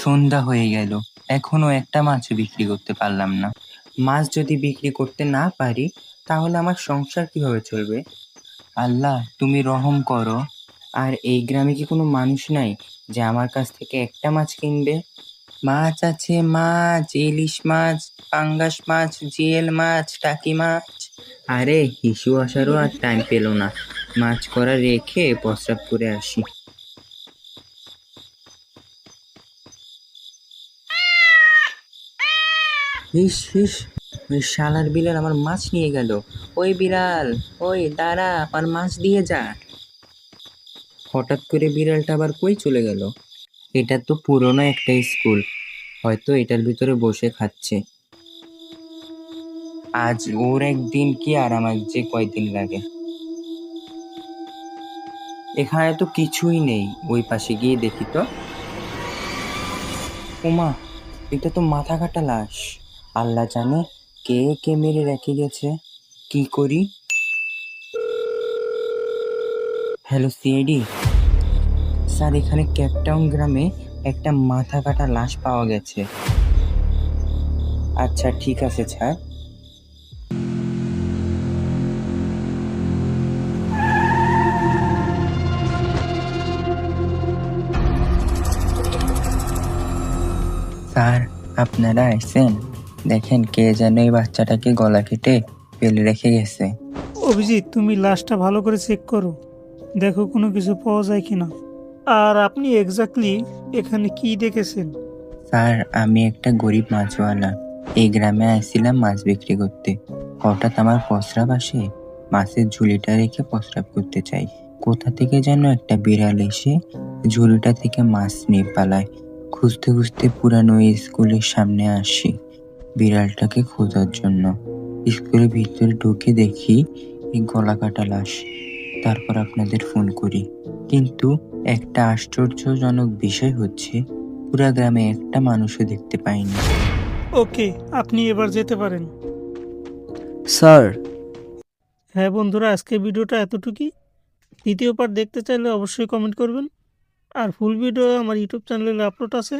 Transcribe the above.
সন্ধ্যা হয়ে গেল, এখনো একটা মাছও বিক্রি করতে পারলাম না। মাছ যদি বিক্রি করতে না পারি তাহলে আমার সংসার কিভাবে চলবে? আল্লাহ, তুমি রহম করো। আর এই গ্রামে কি কোনো মানুষ নাই যে আমার কাছ থেকে একটা মাছ কিনবে? মাছ আছে, মাছ, ইলিশ মাছ, পাঙ্গাস মাছ, জিয়েল মাছ, টাকি মাছ। আরে হিসু আসারও আর টাইম পেল না, মাছ করা রেখে প্রস্রাব করে আসি। হিস হিস, ওই শালার বিড়াল আমার মাছ নিয়ে গেল। ওই বিড়াল, ওই দাঁড়া, আমার মাছ দিয়ে যা। হঠাৎ করে বিড়ালটা আবার কই চলে গেল? এটা তো পুরনো একটা স্কুল, হয়তো এটার ভিতরে বসে খাচ্ছে। আজ ওর একদিন কি আর আমার যে কয়দিন লাগে। এখানে তো কিছুই নেই, ওই পাশে গিয়ে দেখি তো। ওমা, এটা তো মাথা কাটা লাশ। আল্লাহ জানে কে কে মেরে রেখে গেছে। কি করি? হ্যালো সিআইডি স্যার, এখানে ক্যাপটাউন গ্রামে একটা মাথা কাটা লাশ পাওয়া গেছে। আচ্ছা ঠিক আছে স্যার। স্যার, আপনারা আইছেন? দেখেন কে যেন এই বাচ্চাটাকে গলা কেটে ফেলে রেখে গেছে। অভিজিৎ, তুমি লাশটা ভালো করে চেক করো, দেখো কোনো কিছু পাওয়া যায় কিনা। আর আপনি এক্স্যাক্টলি এখানে কি দেখেছেন? স্যার, আমি একটা গরিব মাছওয়ালা, এই গ্রামে আইছিলাম মাছ বিক্রি করতে। হঠাৎ আমার প্রস্রাব আসে, মাছের ঝুলিটা রেখে প্রস্রাব করতে চাই। কোথা থেকে যেন একটা বিড়াল এসে ঝুলিটা থেকে মাছ নিয়ে পালায়। খুঁজতে খুঁজতে পুরানো এই স্কুলের সামনে আসি বিড়ালটাকে খোঁজার জন্য। স্কুলের ভিতরে ঢুকে দেখি এই গলা কাটা লাশ। তারপর আপনাদের ফোন করি। কিন্তু একটা আশ্চর্যজনক বিষয় হচ্ছে, পুরা গ্রামে একটা মানুষও দেখতে পাইনি। ওকে, আপনি এবার যেতে পারেন। স্যার, হ্যাঁ বন্ধুরা, আজকে ভিডিওটা এতটুকুই। দ্বিতীয় পার্ট দেখতে চাইলে অবশ্যই কমেন্ট করবেন। আর ফুল ভিডিও আমার ইউটিউব চ্যানেলে আপলোড আছে,